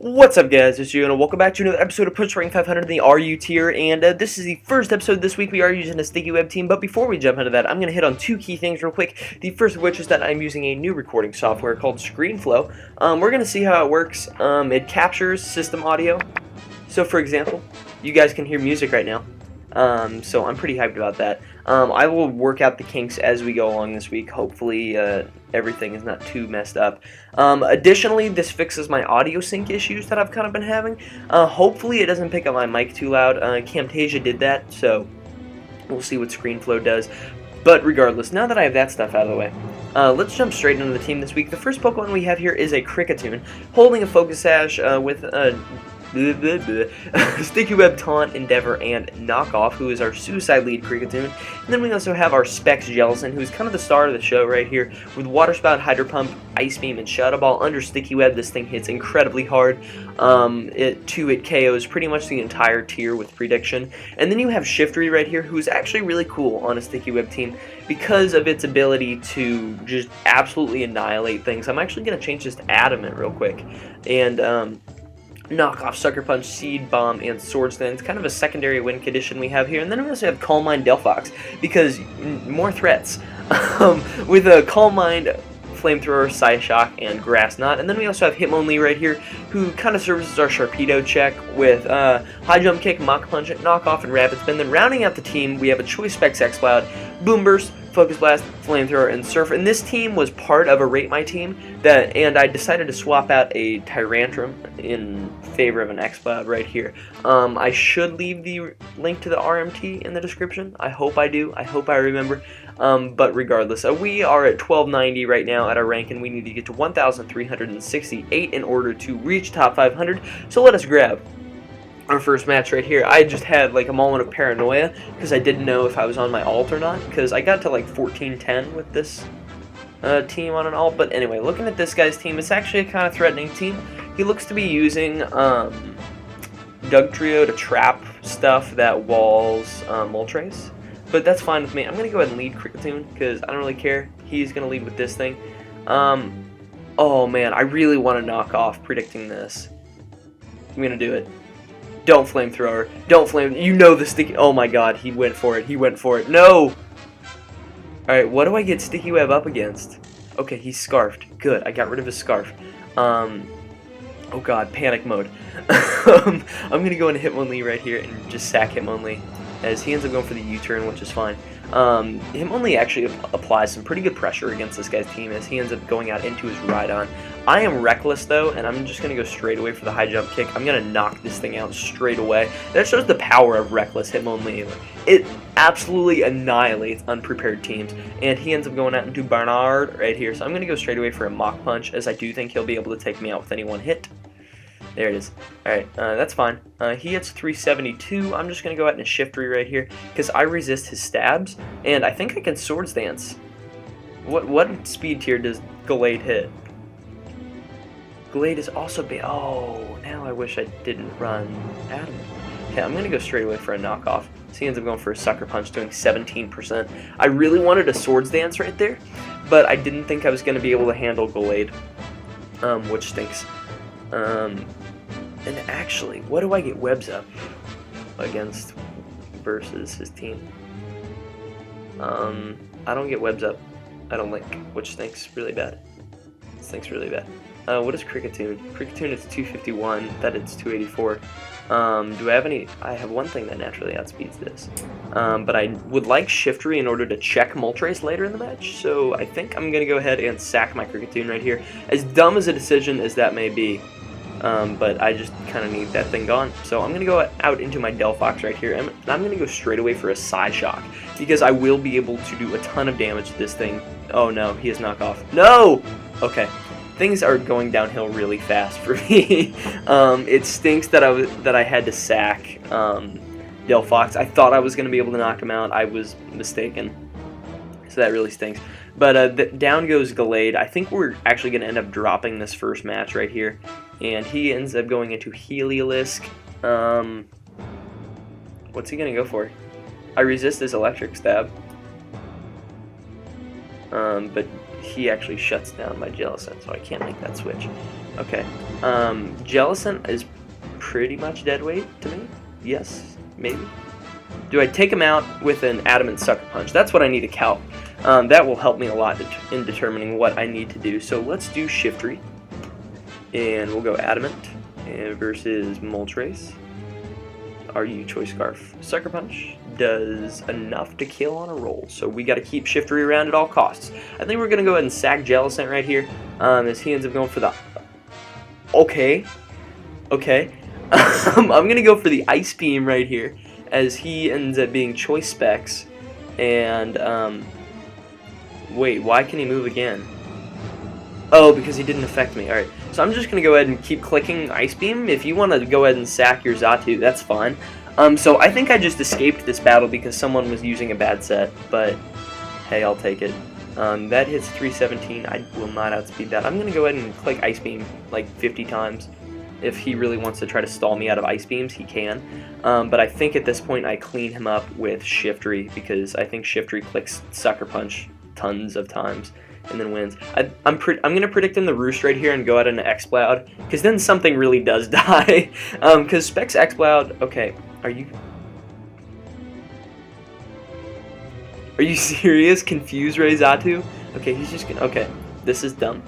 What's up, guys? It's Gio, and welcome back to another episode of Push Rank 500 in the RU tier, and this is the first episode this week. We are using a sticky web team, but before we jump into that, I'm going to hit on two key things real quick. The first of which is that I'm using a new recording software called ScreenFlow. We're going to see how it works. It captures system audio, so for example, you guys can hear music right now. So I'm pretty hyped about that. I will work out the kinks as we go along this week. Hopefully everything is not too messed up. Additionally, this fixes my audio sync issues that I've kind of been having. Hopefully it doesn't pick up my mic too loud. Camtasia did that, so we'll see what ScreenFlow does. But regardless, now that I have that stuff out of the way, let's jump straight into the team this week. The first Pokemon we have here is a Kricketune, holding a Focus Sash with Sticky Web, Taunt, Endeavor, and Knockoff, who is our Suicide Lead Kricketune. And then we also have our Specs Jellicent, who's kind of the star of the show right here, with Water Spout, Hydro Pump, Ice Beam, and Shadow Ball. Under Sticky Web, this thing hits incredibly hard. It KOs pretty much the entire tier with Prediction. And then you have Shiftry right here, who's actually really cool on a Sticky Web team because of its ability to just absolutely annihilate things. I'm actually going to change this to Adamant real quick. And, Knockoff, Sucker Punch, Seed Bomb, and Swords Dance. Kind of a secondary win condition we have here. And then we also have Calm Mind Delphox, because more threats. With a Calm Mind, Flamethrower, Psyshock, and Grass Knot. And then we also have Hitmonlee right here, who kind of serves as our Sharpedo check with High Jump Kick, Mach Punch, Knockoff, and Rapid Spin. Then rounding out the team, we have a Choice Specs X-Cloud, Boom Burst, Focus Blast, Flamethrower, and Surf. And this team was part of a Rate My team, and I decided to swap out a Tyrantrum in favor of an X-Cloud right here. I should leave the link to the RMT in the description. I hope I do. I hope I remember. But regardless, we are at 1290 right now at our rank, and we need to get to 1,368 in order to reach top 500. So let us grab our first match right here. I just had like a moment of paranoia because I didn't know if I was on my alt or not, because I got to like 1410 with this team on an alt. But anyway, looking at this guy's team, it's actually a kind of threatening team. He looks to be using Dugtrio to trap stuff that walls Moltres, but that's fine with me. I'm gonna go ahead and lead Kricketune because I don't really care. He's gonna lead with this thing. Oh man, I really want to knock off predicting this. I'm gonna do it. Don't Flamethrower. Don't flame. You know the sticky. Oh my god, he went for it. He went for it. No! Alright, what do I get Sticky Web up against? Okay, he's Scarfed. Good, I got rid of his Scarf. Oh god, panic mode. I'm gonna go into Hitmonlee right here and just sack Hitmonlee, as he ends up going for the U-turn, which is fine. Hitmonlee actually applies some pretty good pressure against this guy's team, as he ends up going out into his Rhydon. I am reckless though, and I'm just going to go straight away for the high jump kick. I'm going to knock this thing out straight away. That shows the power of reckless Hitmonlee. It absolutely annihilates unprepared teams, and he ends up going out into Barnard right here. So I'm going to go straight away for a Mach Punch, as I do think he'll be able to take me out with any one hit. There it is. Alright, that's fine. He hits 372. I'm just going to go out in a Shiftry right here, because I resist his stabs, and I think I can Swords Dance. What speed tier does Gallade hit? Gallade is also oh, now I wish I didn't run Adam. Okay, I'm going to go straight away for a knockoff. So he ends up going for a Sucker Punch, doing 17%. I really wanted a Swords Dance right there, but I didn't think I was going to be able to handle Gallade, which stinks. And actually, what do I get Webs up against versus his team? I don't get Webs up, I don't think, which stinks really bad. It stinks really bad. What is Kricketune? Kricketune is 251, that it's 284. Do I have any? I have one thing that naturally outspeeds this. But I would like Shiftry in order to check Moltres later in the match, so I think I'm going to go ahead and sack my Kricketune right here. As dumb as a decision as that may be, but I just kind of need that thing gone. So I'm going to go out into my Delphox right here, and I'm going to go straight away for a Psyshock, because I will be able to do a ton of damage to this thing. Oh no, he is Knockoff. No! Okay. Things are going downhill really fast for me. It stinks that I had to sack Delphox. I thought I was going to be able to knock him out. I was mistaken. So that really stinks. But down goes Gallade. I think we're actually going to end up dropping this first match right here. And he ends up going into Heliolisk. What's he going to go for? I resist his Electric Stab. But he actually shuts down my Jellicent, so I can't make that switch. Okay. Jellicent is pretty much dead weight to me. Yes, maybe. Do I take him out with an Adamant Sucker Punch? That's what I need to calc. That will help me a lot in determining what I need to do. So let's do Shiftry. And we'll go Adamant versus Moltres. RU Choice Scarf. Sucker Punch does enough to kill on a roll, so we got to keep Shiftry around at all costs. I think we're going to go ahead and sack Jellicent right here, as he ends up going for the... Okay. I'm going to go for the Ice Beam right here, as he ends up being Choice Specs, and, wait, why can he move again? Oh, because he didn't affect me. Alright, so I'm just going to go ahead and keep clicking Ice Beam. If you want to go ahead and sack your Xatu, that's fine. So I think I just escaped this battle because someone was using a bad set, but hey, I'll take it. That hits 317. I will not outspeed that. I'm going to go ahead and click Ice Beam like 50 times. If he really wants to try to stall me out of Ice Beams, he can. But I think at this point I clean him up with Shiftry, because I think Shiftry clicks Sucker Punch tons of times and then wins. I'm going to predict him the Roost right here and go out into Exploud, because then something really does die. Because Specs Exploud, okay, are you serious? Confuse Ray Xatu? Okay, he's just gonna, okay, this is dumb.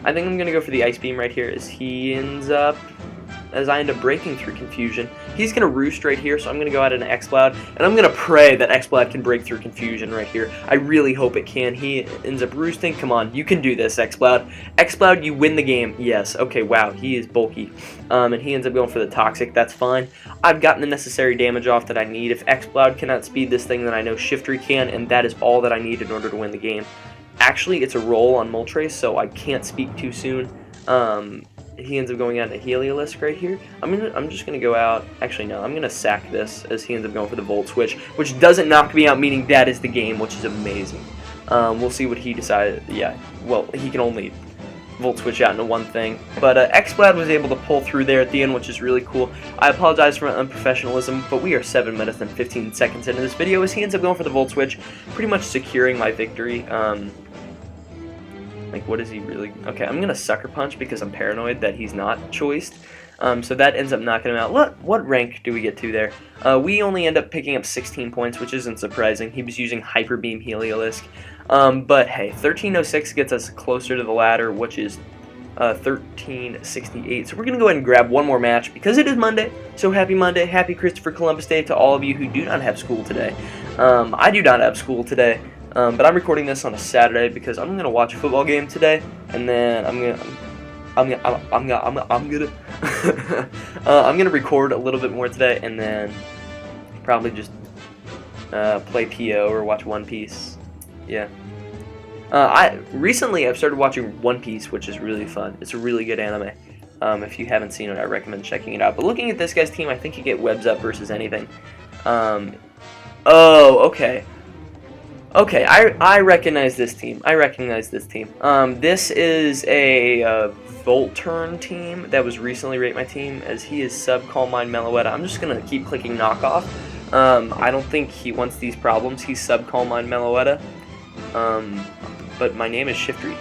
I think I'm gonna go for the Ice Beam right here, as I end up breaking through Confusion. He's gonna Roost right here, so I'm gonna go out into Exploud, and I'm gonna pray that Exploud can break through Confusion right here. I really hope it can. He ends up roosting. Come on, you can do this, Exploud. Exploud, you win the game. Yes. Okay. Wow. He is bulky, and he ends up going for the Toxic. That's fine. I've gotten the necessary damage off that I need. If Exploud cannot speed this thing, then I know Shiftry can, and that is all that I need in order to win the game. Actually, it's a roll on Moltres, so I can't speak too soon. He ends up going out to Heliolisk right here. I'm just gonna go out. Actually, no, I'm gonna sack this as he ends up going for the Volt Switch, which doesn't knock me out, meaning that is the game, which is amazing. We'll see what he decided. Yeah, well, he can only Volt Switch out into one thing, but Exploud was able to pull through there at the end, which is really cool. I apologize for my unprofessionalism, but we are 7 minutes and 15 seconds into this video as he ends up going for the Volt Switch, pretty much securing my victory. Like, what is he really... Okay, I'm going to Sucker Punch because I'm paranoid that he's not choiced. So that ends up knocking him out. What rank do we get to there? We only end up picking up 16 points, which isn't surprising. He was using Hyper Beam Heliolisk. But hey, 1306 gets us closer to the ladder, which is 1368. So we're going to go ahead and grab one more match because it is Monday. So happy Monday. Happy Christopher Columbus Day to all of you who do not have school today. I do not have school today. But I'm recording this on a Saturday because I'm gonna watch a football game today, and then I'm gonna record a little bit more today, and then probably just play PO or watch One Piece. Yeah. Recently I've started watching One Piece, which is really fun. It's a really good anime. If you haven't seen it, I recommend checking it out. But looking at this guy's team, I think you get webs up versus anything. Oh, okay. Okay, I recognize this team. This is a Volturn team that was recently rated my team, as he is sub Calm Mind Meloetta. I'm just gonna keep clicking knockoff. I don't think he wants these problems. He's sub Calm Mind Meloetta. But my name is Shiftry.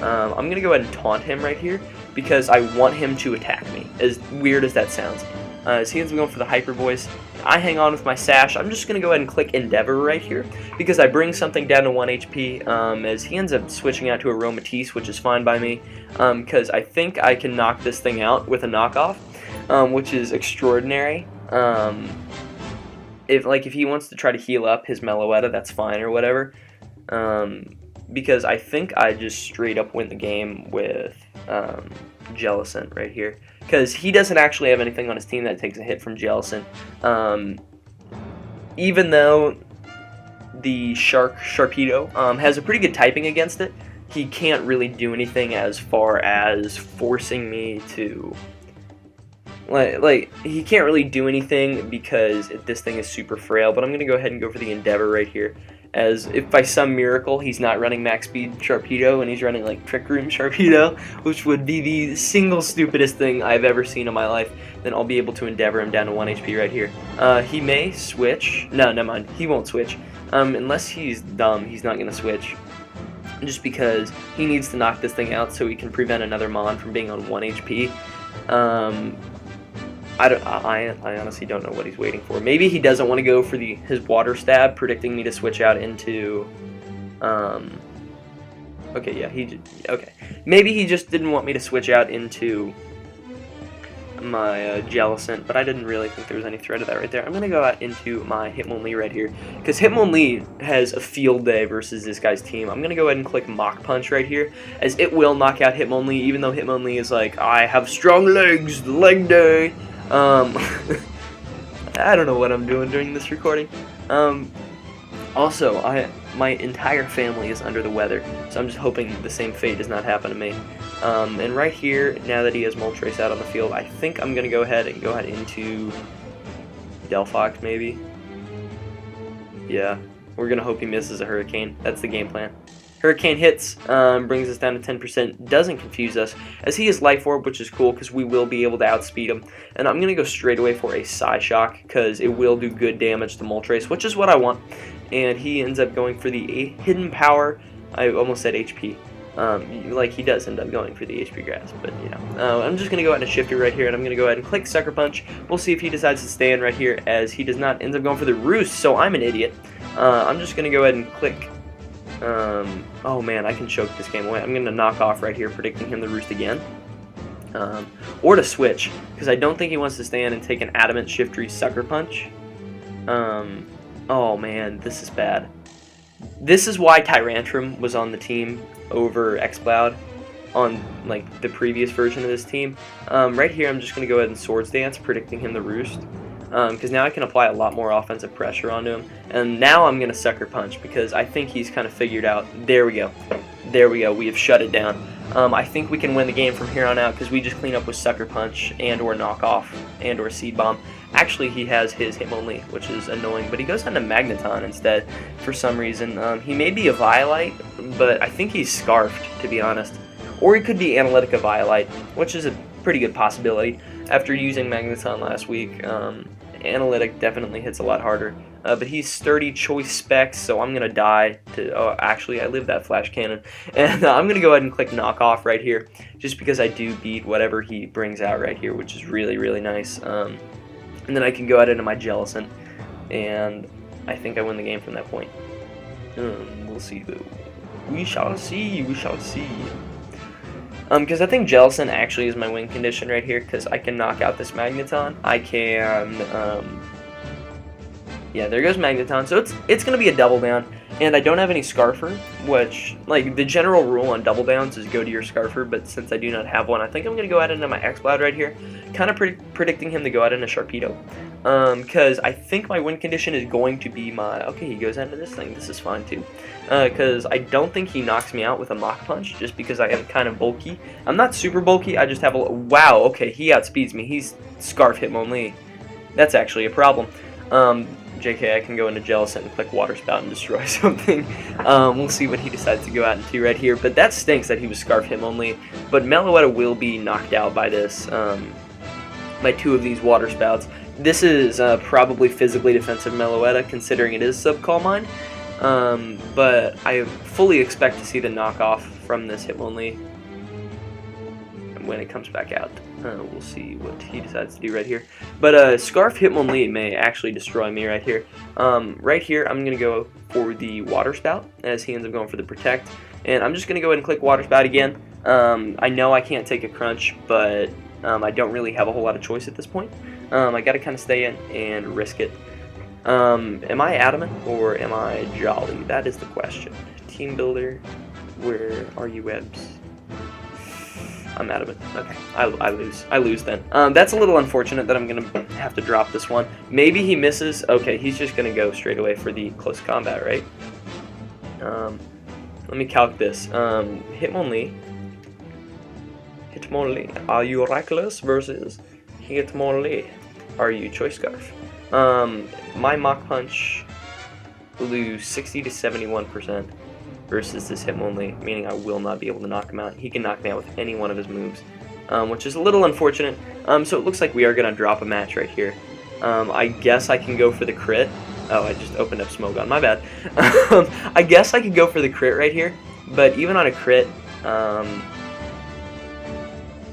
I'm gonna go ahead and taunt him right here because I want him to attack me, as weird as that sounds. As he ends up going for the Hyper Voice, I hang on with my Sash. I'm just going to go ahead and click Endeavor right here because I bring something down to 1 HP, as he ends up switching out to a Aromatisse, which is fine by me, because I think I can knock this thing out with a knockoff, which is extraordinary. If he wants to try to heal up his Meloetta, that's fine or whatever, because I think I just straight up win the game with Jellicent right here, because he doesn't actually have anything on his team that takes a hit from Jellicent. Even though the Sharpedo has a pretty good typing against it, he can't really do anything as far as forcing me to... Like, he can't really do anything because this thing is super frail, but I'm going to go ahead and go for the Endeavor right here. As if by some miracle he's not running max speed Sharpedo and he's running like Trick Room Sharpedo, which would be the single stupidest thing I've ever seen in my life, then I'll be able to Endeavor him down to 1 HP right here. He may switch. No, never mind. He won't switch. Unless he's dumb, he's not going to switch. just because he needs to knock this thing out so he can prevent another Mon from being on 1 HP. I honestly don't know what he's waiting for. Maybe he doesn't want to go for his water stab, predicting me to switch out into. Okay, yeah, okay. Maybe he just didn't want me to switch out into my Jellicent, but I didn't really think there was any threat of that right there. I'm going to go out into my Hitmonlee right here, because Hitmonlee has a field day versus this guy's team. I'm going to go ahead and click Mach Punch right here, as it will knock out Hitmonlee, even though Hitmonlee is like, I have strong legs, leg day. I don't know what I'm doing during this recording. Also, my entire family is under the weather, so I'm just hoping the same fate does not happen to me. And right here, now that he has Moltres out on the field, I think I'm going to go ahead into Delphox, maybe. Yeah, we're going to hope he misses a Hurricane. That's the game plan. Hurricane hits, brings us down to 10%, doesn't confuse us, as he is Life Orb, which is cool because we will be able to outspeed him. And I'm going to go straight away for a Psyshock because it will do good damage to Moltres, which is what I want. And he ends up going for the Hidden Power. I almost said HP. Like he does end up going for the HP Grass, but you know. I'm just going to go ahead and shift it right here, and I'm going to go ahead and click Sucker Punch. We'll see if he decides to stay in right here, as he does not, ends up going for the Roost, so I'm an idiot. I'm just going to go ahead and click. Oh man, I can choke this game away. I'm going to knock off right here, predicting him the Roost again. Or to switch, because I don't think he wants to stay in and take an Adamant Shiftry Sucker Punch. Oh man, this is bad. This is why Tyrantrum was on the team over Xcloud on like the previous version of this team. Right here, I'm just going to go ahead and Swords Dance, predicting him the Roost. Because now I can apply a lot more offensive pressure onto him. And now I'm going to Sucker Punch, because I think he's kind of figured out. There we go. There we go. We have shut it down. I think we can win the game from here on out, because we just clean up with Sucker Punch and or Knockoff and or Seed Bomb. Actually, he has his Hitmonlee, which is annoying, but he goes on to Magneton instead for some reason. He may be a Violite, but I think he's Scarfed, to be honest. Or he could be Analytica Violite, which is a pretty good possibility. After using Magneton last week, Analytic definitely hits a lot harder. But he's Sturdy Choice Specs, so I'm going to die to... Oh, actually, I live that Flash Cannon. And I'm going to go ahead and click Knock Off right here, just because I do beat whatever he brings out right here, which is really, really nice. And then I can go out into my Jellicent, and I think I win the game from that point. We'll see, though. We shall see, we shall see. Because I think Jellicent actually is my win condition right here, because I can knock out this Magneton. I can, yeah, there goes Magneton. So it's going to be a double down, and I don't have any Scarfer, which, like, the general rule on double downs is go to your Scarfer, but since I do not have one, I think I'm going to go out into my Xcloud right here, kind of predicting him to go out into Sharpedo. Because I think my win condition is going to be my... Okay, he goes into this thing. This is fine, too. Because I don't think he knocks me out with a Mach Punch, just because I am kind of bulky. I'm not super bulky, I just have a... Wow, okay, he outspeeds me. He's Scarf Hitmonlee. That's actually a problem. JK, I can go into Jellicent and click Water Spout and destroy something. We'll see what he decides to go out into right here. But that stinks that he was Scarf Hitmonlee. But Meloetta will be knocked out by this, by two of these Water Spouts. This is probably physically defensive Meloetta, considering it is Sub-Calm Mind. But I fully expect to see the knockoff from this Hitmonlee when it comes back out. We'll see what he decides to do right here. But Scarf Hitmonlee may actually destroy me right here. Right here, I'm going to go for the Water Spout, as he ends up going for the Protect. And I'm just going to go ahead and click Water Spout again. I know I can't take a Crunch, but I don't really have a whole lot of choice at this point. I got to kind of stay in and risk it. Am I Adamant or am I Jolly? That is the question. Team Builder, where are you, Webs? I'm Adamant. Okay, I lose. I lose then. That's a little unfortunate that I'm going to have to drop this one. Maybe he misses. Okay, he's just going to go straight away for the close combat, right? Let me calc this. Hitmonlee. Hitmonlee. Are you reckless versus Hitmonlee? Are you Choice Scarf? My Mach Punch will lose 60 to 71% versus this Hitmonlee, meaning I will not be able to knock him out. He can knock me out with any one of his moves, which is a little unfortunate. So it looks like we are going to drop a match right here. I guess I can go for the crit. Oh, I just opened up Smogon, my bad. I guess I could go for the crit right here, But even on a crit,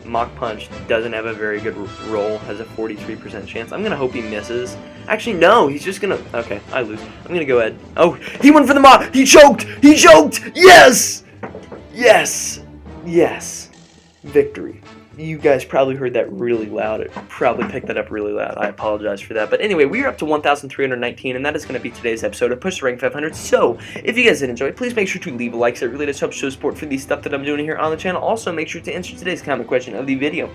Mach Punch doesn't have a very good roll, has a 43% chance. I'm going to hope he misses. Actually, no, he's just going to... Okay, I lose. I'm going to go ahead. Oh, he went for the Mach! He choked! He choked! Yes! Yes! Yes! Victory. You guys probably heard that really loud. It probably picked that up really loud. I apologize for that. But anyway, we are up to 1,319, and that is going to be today's episode of Push to Rank 500. So, if you guys did enjoy, please make sure to leave a like, so it really does help show support for the stuff that I'm doing here on the channel. Also, make sure to answer today's comment question of the video,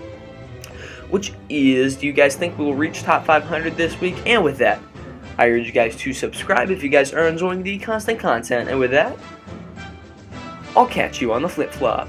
which is, do you guys think we will reach top 500 this week? And with that, I urge you guys to subscribe if you guys are enjoying the constant content. And with that, I'll catch you on the flip-flop.